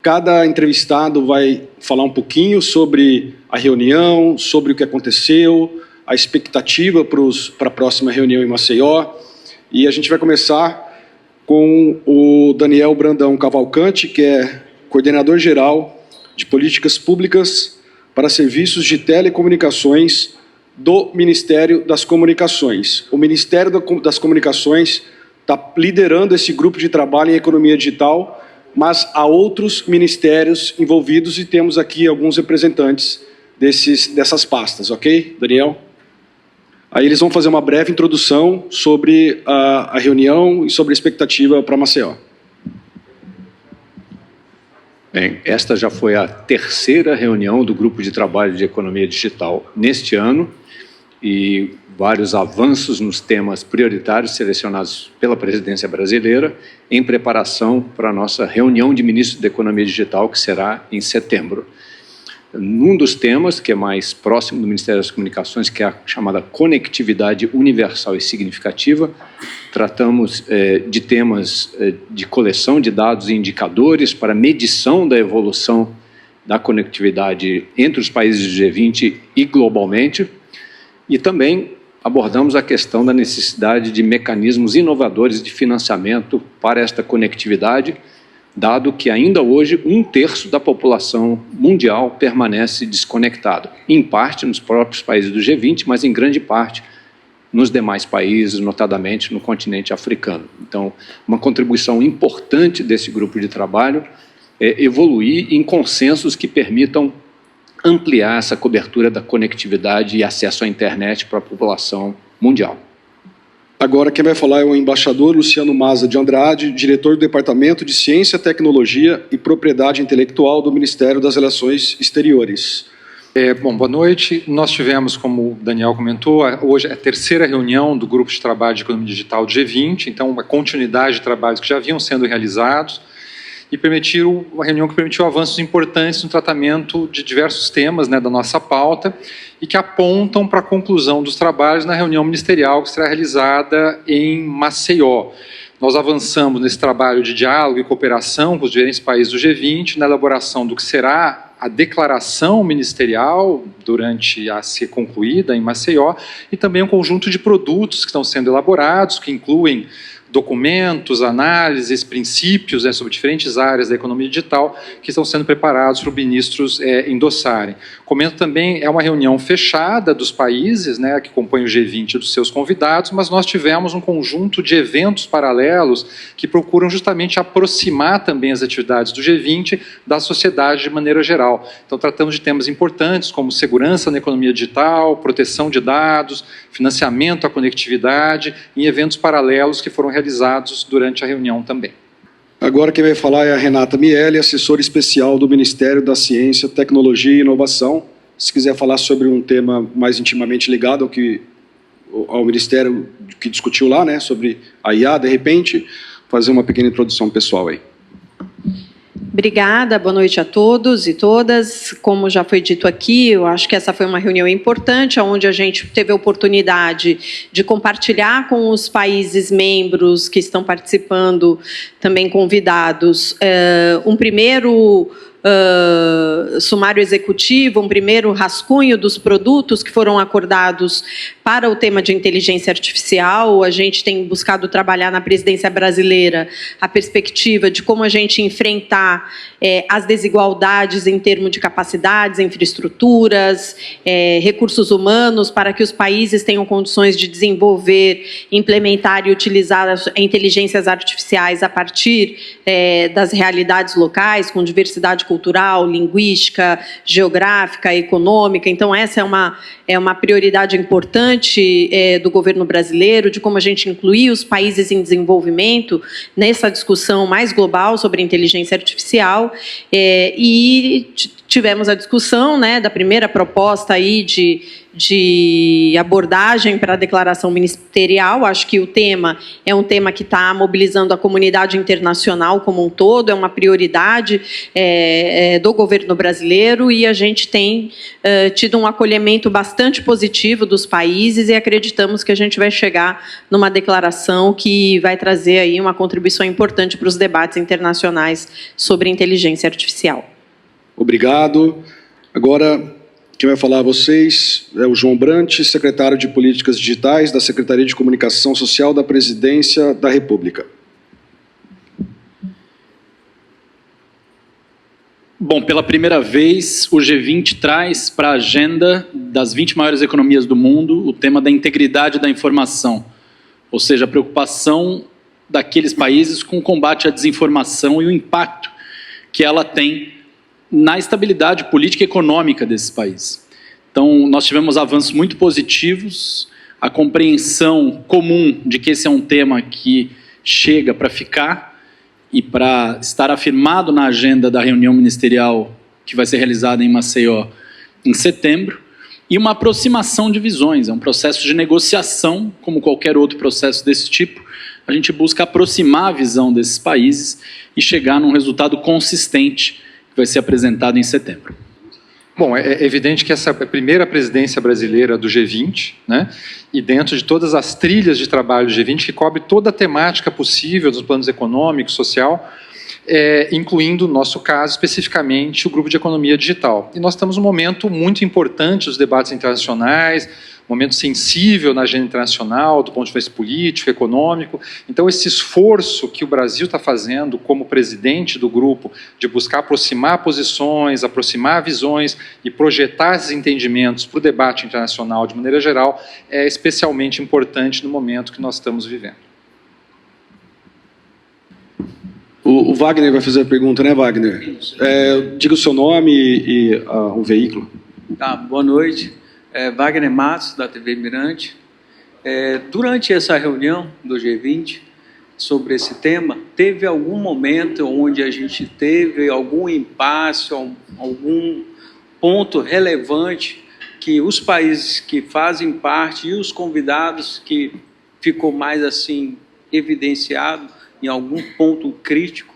Cada entrevistado vai falar um pouquinho sobre a reunião, sobre o que aconteceu, a expectativa para a próxima reunião em Maceió. E a gente vai começar com o Daniel Brandão Cavalcante, que é coordenador geral de políticas públicas para serviços de telecomunicações do Ministério das Comunicações. O Ministério das Comunicações está liderando esse grupo de trabalho em economia digital, mas há outros ministérios envolvidos e temos aqui alguns representantes dessas pastas, ok, Daniel? Aí eles vão fazer uma breve introdução sobre a reunião e sobre a expectativa para Maceió. Bem, esta já foi a terceira reunião do Grupo de Trabalho de Economia Digital neste ano e vários avanços nos temas prioritários selecionados pela presidência brasileira em preparação para a nossa reunião de ministros da Economia Digital, que será em setembro. Num dos temas, que é mais próximo do Ministério das Comunicações, que é a chamada conectividade universal e significativa, tratamos de temas de coleção de dados e indicadores para medição da evolução da conectividade entre os países do G20 e globalmente, e também abordamos a questão da necessidade de mecanismos inovadores de financiamento para esta conectividade, dado que ainda hoje 1/3 da população mundial permanece desconectada, em parte nos próprios países do G20, mas em grande parte nos demais países, notadamente no continente africano. Então, uma contribuição importante desse grupo de trabalho é evoluir em consensos que permitam ampliar essa cobertura da conectividade e acesso à internet para a população mundial. Agora quem vai falar é o embaixador Luciano Maza de Andrade, diretor do Departamento de Ciência, Tecnologia e Propriedade Intelectual do Ministério das Relações Exteriores. Bom, boa noite. Nós tivemos, como o Daniel comentou, hoje é a terceira reunião do Grupo de Trabalho de Economia Digital do G20, então uma continuidade de trabalhos que já haviam sendo realizados, e uma reunião que permitiu avanços importantes no tratamento de diversos temas da nossa pauta e que apontam para a conclusão dos trabalhos na reunião ministerial que será realizada em Maceió. Nós avançamos nesse trabalho de diálogo e cooperação com os diferentes países do G20 na elaboração do que será a declaração ministerial durante a ser concluída em Maceió e também um conjunto de produtos que estão sendo elaborados, que incluem documentos, análises, princípios sobre diferentes áreas da economia digital que estão sendo preparados para os ministros endossarem. Comento também, é uma reunião fechada dos países que compõem o G20 e dos seus convidados, mas nós tivemos um conjunto de eventos paralelos que procuram justamente aproximar também as atividades do G20 da sociedade de maneira geral. Então, tratamos de temas importantes como segurança na economia digital, proteção de dados, financiamento à conectividade, em eventos paralelos que foram realizados durante a reunião também. Agora quem vai falar é a Renata Miele, assessora especial do Ministério da Ciência, Tecnologia e Inovação. Se quiser falar sobre um tema mais intimamente ligado ao Ministério que discutiu lá, sobre a IA, de repente, fazer uma pequena introdução pessoal aí. Obrigada, boa noite a todos e todas. Como já foi dito aqui, eu acho que essa foi uma reunião importante, onde a gente teve a oportunidade de compartilhar com os países membros que estão participando, também convidados, um primeiro sumário executivo, um primeiro rascunho dos produtos que foram acordados para o tema de inteligência artificial. A gente tem buscado trabalhar na presidência brasileira a perspectiva de como a gente enfrentar as desigualdades em termos de capacidades, infraestruturas, recursos humanos, para que os países tenham condições de desenvolver, implementar e utilizar as inteligências artificiais a partir das realidades locais, com diversidade cultural, linguística, geográfica, econômica. Então, essa é uma prioridade importante do governo brasileiro, de como a gente incluir os países em desenvolvimento nessa discussão mais global sobre inteligência artificial. E tivemos a discussão, né, da primeira proposta aí de abordagem para a declaração ministerial. Acho que o tema é um tema que está mobilizando a comunidade internacional como um todo, é uma prioridade do governo brasileiro, e a gente tem tido um acolhimento bastante positivo dos países, e acreditamos que a gente vai chegar numa declaração que vai trazer aí uma contribuição importante para os debates internacionais sobre inteligência artificial. Obrigado. Agora, quem vai falar a vocês é o João Brant, secretário de Políticas Digitais da Secretaria de Comunicação Social da Presidência da República. Bom, pela primeira vez, o G20 traz para a agenda das 20 maiores economias do mundo o tema da integridade da informação, ou seja, a preocupação daqueles países com o combate à desinformação e o impacto que ela tem na estabilidade política e econômica desses países. Então, nós tivemos avanços muito positivos, a compreensão comum de que esse é um tema que chega para ficar e para estar afirmado na agenda da reunião ministerial que vai ser realizada em Maceió em setembro, e uma aproximação de visões, é um processo de negociação, como qualquer outro processo desse tipo. A gente busca aproximar a visão desses países e chegar num resultado consistente que vai ser apresentado em setembro. Bom, é evidente que essa é a primeira presidência brasileira do G20, né? E dentro de todas as trilhas de trabalho do G20, que cobre toda a temática possível dos planos econômico, social, incluindo, no nosso caso, especificamente, o Grupo de Economia Digital. E nós estamos num momento muito importante dos debates internacionais, momento sensível na agenda internacional, do ponto de vista político, econômico. Então, esse esforço que o Brasil está fazendo como presidente do grupo, de buscar aproximar posições, aproximar visões e projetar esses entendimentos para o debate internacional de maneira geral, é especialmente importante no momento que nós estamos vivendo. O Wagner vai fazer a pergunta, né, Wagner? Diga o seu nome e o veículo. Tá, boa noite. Wagner Matos, da TV Mirante. Durante essa reunião do G20 sobre esse tema, teve algum momento onde a gente teve algum impasse, algum ponto relevante que os países que fazem parte e os convidados que ficou mais assim evidenciado em algum ponto crítico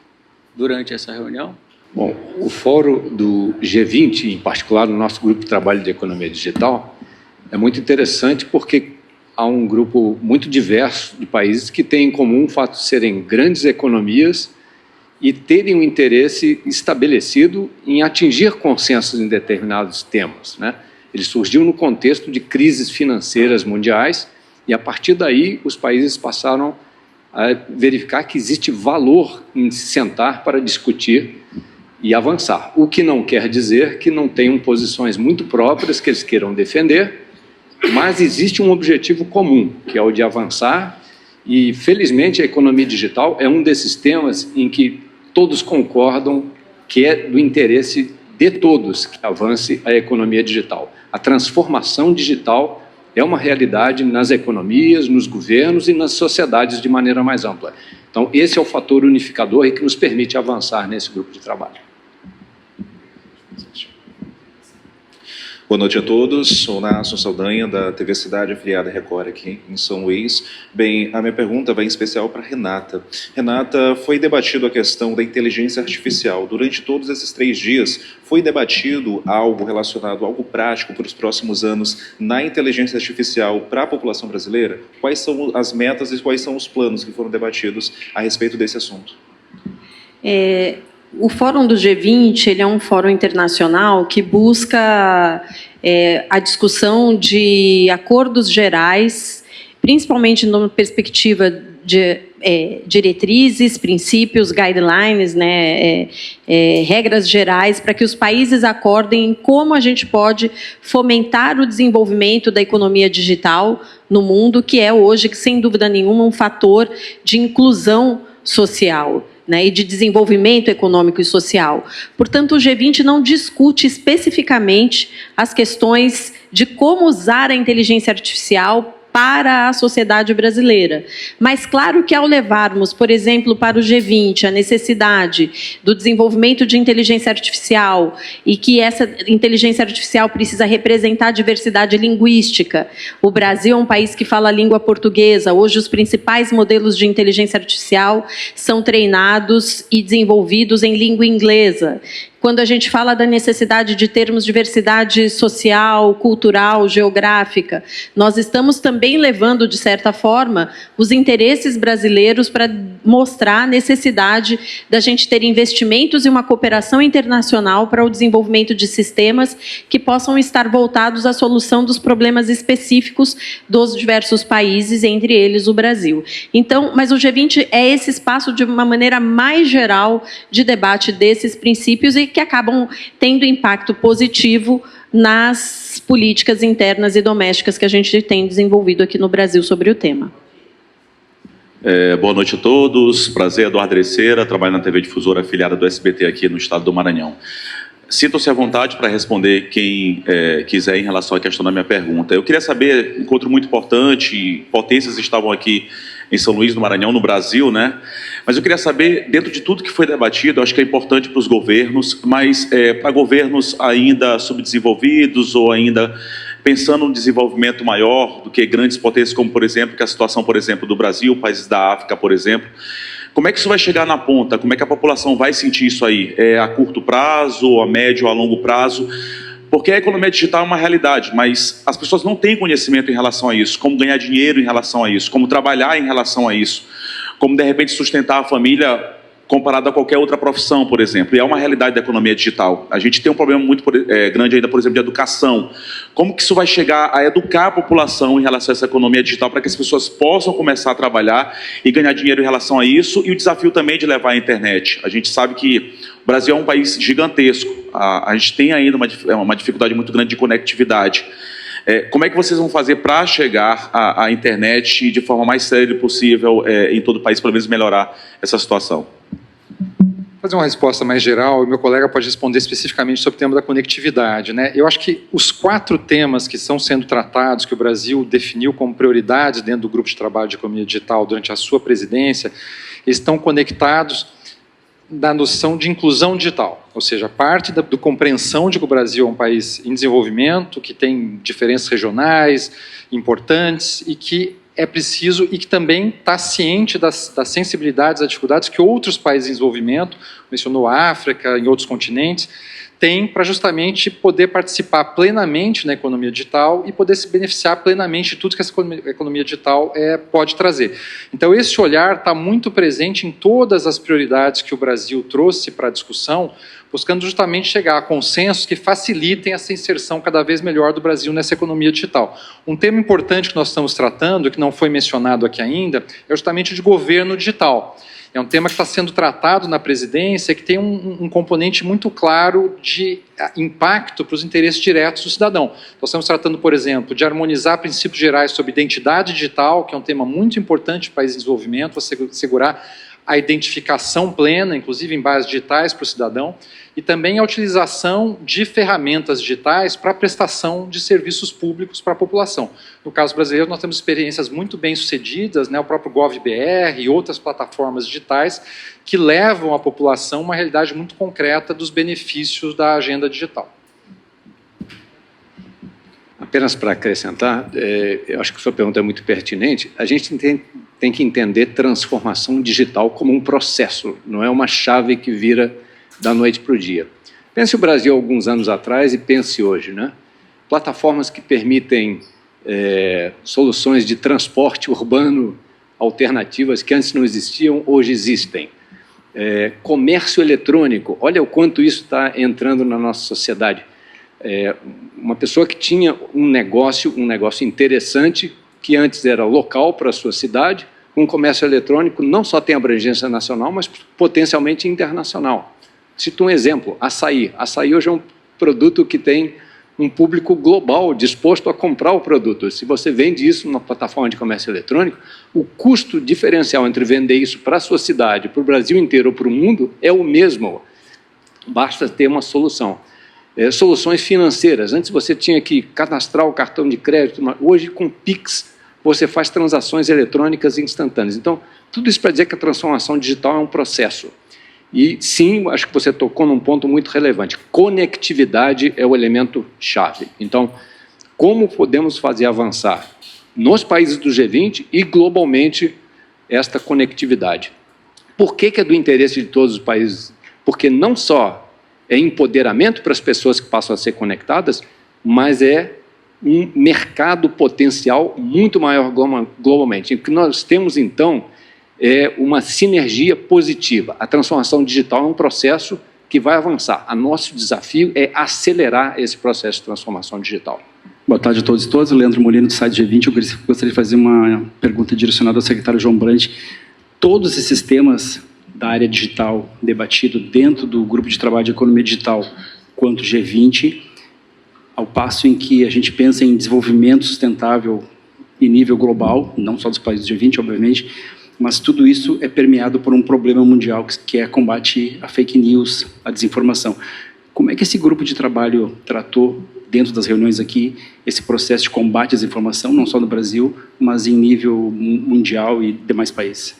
durante essa reunião? Bom, o fórum do G20, em particular no nosso grupo de trabalho de economia digital, é muito interessante porque há um grupo muito diverso de países que têm em comum o fato de serem grandes economias e terem um interesse estabelecido em atingir consensos em determinados temas, né? Ele surgiu no contexto de crises financeiras mundiais e, a partir daí, os países passaram a verificar que existe valor em se sentar para discutir e avançar. O que não quer dizer que não tenham posições muito próprias que eles queiram defender, mas existe um objetivo comum, que é o de avançar, e felizmente a economia digital é um desses temas em que todos concordam que é do interesse de todos que avance a economia digital. A transformação digital é uma realidade nas economias, nos governos e nas sociedades de maneira mais ampla. Então, esse é o fator unificador e que nos permite avançar nesse grupo de trabalho. Boa noite a todos, sou Nasso Saldanha, da TV Cidade, afiliada Record aqui em São Luís. Bem, a minha pergunta vai em especial para Renata. Renata, foi debatido a questão da inteligência artificial. Durante todos esses 3 dias, foi debatido algo relacionado, algo prático para os próximos anos na inteligência artificial para a população brasileira? Quais são as metas e quais são os planos que foram debatidos a respeito desse assunto? O Fórum do G20 ele é um fórum internacional que busca a discussão de acordos gerais, principalmente numa perspectiva de diretrizes, princípios, guidelines, né, regras gerais, para que os países acordem como a gente pode fomentar o desenvolvimento da economia digital no mundo, que é hoje, sem dúvida nenhuma, um fator de inclusão social, né, e de desenvolvimento econômico e social. Portanto, o G20 não discute especificamente as questões de como usar a inteligência artificial para a sociedade brasileira. Mas claro que ao levarmos, por exemplo, para o G20, a necessidade do desenvolvimento de inteligência artificial e que essa inteligência artificial precisa representar a diversidade linguística. O Brasil é um país que fala a língua portuguesa. Hoje os principais modelos de inteligência artificial são treinados e desenvolvidos em língua inglesa. Quando a gente fala da necessidade de termos diversidade social, cultural, geográfica, nós estamos também levando, de certa forma, os interesses brasileiros para mostrar a necessidade da gente ter investimentos e uma cooperação internacional para o desenvolvimento de sistemas que possam estar voltados à solução dos problemas específicos dos diversos países, entre eles o Brasil. Então, mas o G20 é esse espaço de uma maneira mais geral de debate desses princípios e que acabam tendo impacto positivo nas políticas internas e domésticas que a gente tem desenvolvido aqui no Brasil sobre o tema. Boa noite a todos. Prazer, Eduardo Dreceira, trabalho na TV Difusora afiliada do SBT aqui no estado do Maranhão. Sintam-se à vontade para responder quem quiser em relação à questão da minha pergunta. Eu queria saber, encontro muito importante, potências estavam aqui em São Luís, no Maranhão, no Brasil, né? Mas eu queria saber, dentro de tudo que foi debatido, eu acho que é importante para os governos, mas para governos ainda subdesenvolvidos ou ainda pensando num desenvolvimento maior do que grandes potências, como, por exemplo, que a situação, por exemplo, do Brasil, países da África, por exemplo, como é que isso vai chegar na ponta? Como é que a população vai sentir isso aí? A curto prazo, a médio, a longo prazo? Porque a economia digital é uma realidade, mas as pessoas não têm conhecimento em relação a isso, como ganhar dinheiro em relação a isso, como trabalhar em relação a isso, como, de repente, sustentar a família comparado a qualquer outra profissão, por exemplo. E é uma realidade da economia digital. A gente tem um problema muito grande ainda, por exemplo, de educação. Como que isso vai chegar a educar a população em relação a essa economia digital para que as pessoas possam começar a trabalhar e ganhar dinheiro em relação a isso? E o desafio também de levar a internet. A gente sabe que o Brasil é um país gigantesco. A gente tem ainda uma dificuldade muito grande de conectividade. Como é que vocês vão fazer para chegar à internet de forma mais séria possível em todo o país, pelo menos melhorar essa situação? Vou fazer uma resposta mais geral, e meu colega pode responder especificamente sobre o tema da conectividade, né? Eu acho que os 4 temas que estão sendo tratados, que o Brasil definiu como prioridades dentro do Grupo de Trabalho de Economia Digital durante a sua presidência, estão conectados da noção de inclusão digital, ou seja, parte da compreensão de que o Brasil é um país em desenvolvimento, que tem diferenças regionais importantes e que é preciso e que também está ciente das sensibilidades, das dificuldades que outros países em desenvolvimento, mencionou a África, em outros continentes, têm para justamente poder participar plenamente na economia digital e poder se beneficiar plenamente de tudo que essa economia digital pode trazer. Então, esse olhar está muito presente em todas as prioridades que o Brasil trouxe para a discussão, buscando justamente chegar a consensos que facilitem essa inserção cada vez melhor do Brasil nessa economia digital. Um tema importante que nós estamos tratando, que não foi mencionado aqui ainda, é justamente de governo digital. É um tema que está sendo tratado na presidência, que tem um componente muito claro de impacto para os interesses diretos do cidadão. Nós estamos tratando, por exemplo, de harmonizar princípios gerais sobre identidade digital, que é um tema muito importante para o país em desenvolvimento, para assegurar a identificação plena, inclusive em bases digitais para o cidadão, e também a utilização de ferramentas digitais para a prestação de serviços públicos para a população. No caso brasileiro, nós temos experiências muito bem-sucedidas, né, o próprio GovBR e outras plataformas digitais que levam à população uma realidade muito concreta dos benefícios da agenda digital. Apenas para acrescentar, eu acho que a sua pergunta é muito pertinente, a gente tem que entender transformação digital como um processo, não é uma chave que vira da noite para o dia. Pense o Brasil alguns anos atrás e pense hoje, né? Plataformas que permitem soluções de transporte urbano alternativas que antes não existiam, hoje existem. Comércio eletrônico, olha o quanto isso está entrando na nossa sociedade. Uma pessoa que tinha um negócio interessante, que antes era local para a sua cidade, um comércio eletrônico não só tem abrangência nacional, mas potencialmente internacional. Cito um exemplo, açaí. Açaí hoje é um produto que tem um público global disposto a comprar o produto. Se você vende isso numa plataforma de comércio eletrônico, o custo diferencial entre vender isso para a sua cidade, para o Brasil inteiro ou para o mundo é o mesmo. Basta ter uma solução. Soluções financeiras. Antes você tinha que cadastrar o cartão de crédito, hoje com Pix você faz transações eletrônicas instantâneas. Então, tudo isso para dizer que a transformação digital é um processo. E sim, acho que você tocou num ponto muito relevante. Conectividade é o elemento chave. Então, como podemos fazer avançar nos países do G20 e globalmente esta conectividade? Por que é do interesse de todos os países? Porque não só é empoderamento para as pessoas que passam a ser conectadas, mas é um mercado potencial muito maior globalmente. O que nós temos, então, é uma sinergia positiva. A transformação digital é um processo que vai avançar. O nosso desafio é acelerar esse processo de transformação digital. Boa tarde a todos e todas. Leandro Molino, do site G20. Eu gostaria de fazer uma pergunta direcionada ao secretário João Brandt. Todos esses temas da área digital debatido dentro do grupo de trabalho de economia digital quanto G20, ao passo em que a gente pensa em desenvolvimento sustentável em nível global, não só dos países do G20, obviamente, mas tudo isso é permeado por um problema mundial que é combate a fake news, a desinformação. Como é que esse grupo de trabalho tratou, dentro das reuniões aqui, esse processo de combate à desinformação, não só no Brasil, mas em nível mundial e demais países?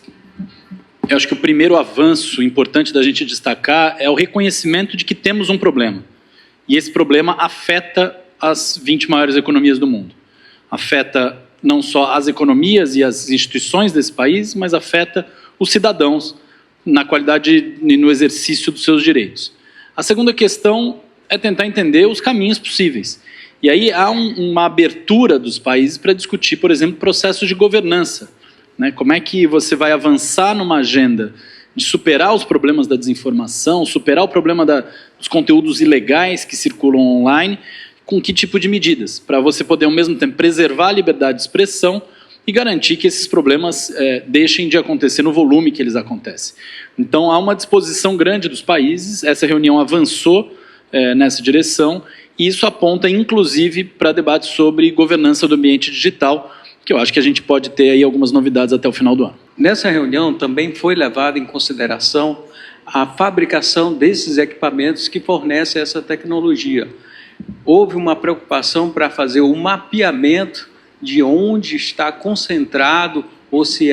Eu acho que o primeiro avanço importante da gente destacar é o reconhecimento de que temos um problema. E esse problema afeta as 20 maiores economias do mundo. Afeta não só as economias e as instituições desse país, mas afeta os cidadãos na qualidade e no exercício dos seus direitos. A segunda questão é tentar entender os caminhos possíveis. E aí há uma abertura dos países para discutir, por exemplo, processos de governança. Né? Como é que você vai avançar numa agenda de superar os problemas da desinformação, superar o problema dos conteúdos ilegais que circulam online, com que tipo de medidas? Para você poder, ao mesmo tempo, preservar a liberdade de expressão e garantir que esses problemas deixem de acontecer no volume que eles acontecem. Então, há uma disposição grande dos países, essa reunião avançou nessa direção, e isso aponta, inclusive, para debates sobre governança do ambiente digital, que eu acho que a gente pode ter aí algumas novidades até o final do ano. Nessa reunião também foi levada em consideração a fabricação desses equipamentos que fornecem essa tecnologia. Houve uma preocupação para fazer o mapeamento de onde está concentrado ou se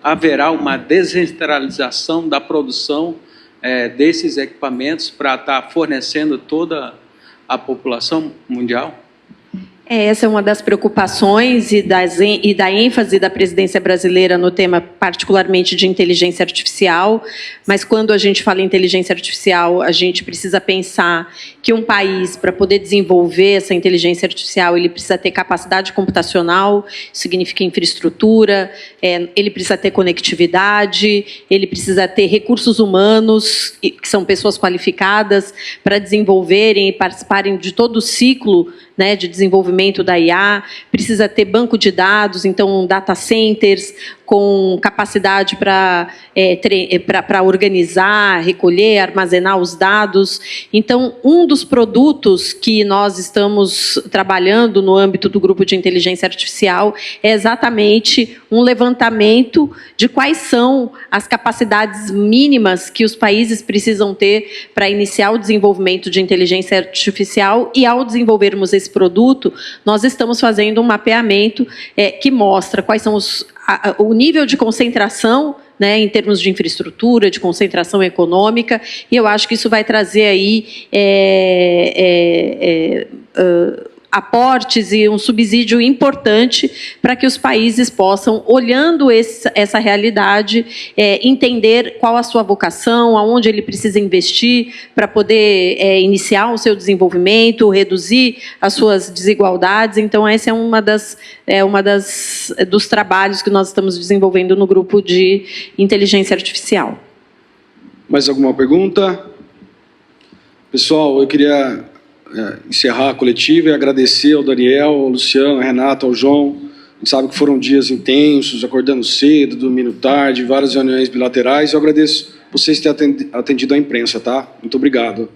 haverá uma descentralização da produção desses equipamentos para estar fornecendo toda a população mundial? Essa é uma das preocupações e da ênfase da presidência brasileira no tema, particularmente de inteligência artificial. Mas quando a gente fala em inteligência artificial, a gente precisa pensar que um país, para poder desenvolver essa inteligência artificial, ele precisa ter capacidade computacional, significa infraestrutura, ele precisa ter conectividade, ele precisa ter recursos humanos, que são pessoas qualificadas, para desenvolverem e participarem de todo o ciclo, né, de desenvolvimento da IA, precisa ter banco de dados, então data centers com capacidade para organizar, recolher, armazenar os dados. Então, um dos produtos que nós estamos trabalhando no âmbito do grupo de inteligência artificial é exatamente um levantamento de quais são as capacidades mínimas que os países precisam ter para iniciar o desenvolvimento de inteligência artificial, e ao desenvolvermos esse produto, nós estamos fazendo um mapeamento que mostra quais são o nível de concentração, né, em termos de infraestrutura, de concentração econômica, e eu acho que isso vai trazer aí aportes e um subsídio importante para que os países possam, olhando essa realidade, entender qual a sua vocação, aonde ele precisa investir para poder iniciar o seu desenvolvimento, reduzir as suas desigualdades. Então, esse é dos trabalhos que nós estamos desenvolvendo no grupo de inteligência artificial. Mais alguma pergunta? Pessoal, eu queria encerrar a coletiva e agradecer ao Daniel, ao Luciano, ao Renato, ao João. A gente sabe que foram dias intensos, acordando cedo, dormindo tarde, várias reuniões bilaterais. Eu agradeço vocês terem atendido a imprensa, tá? Muito obrigado.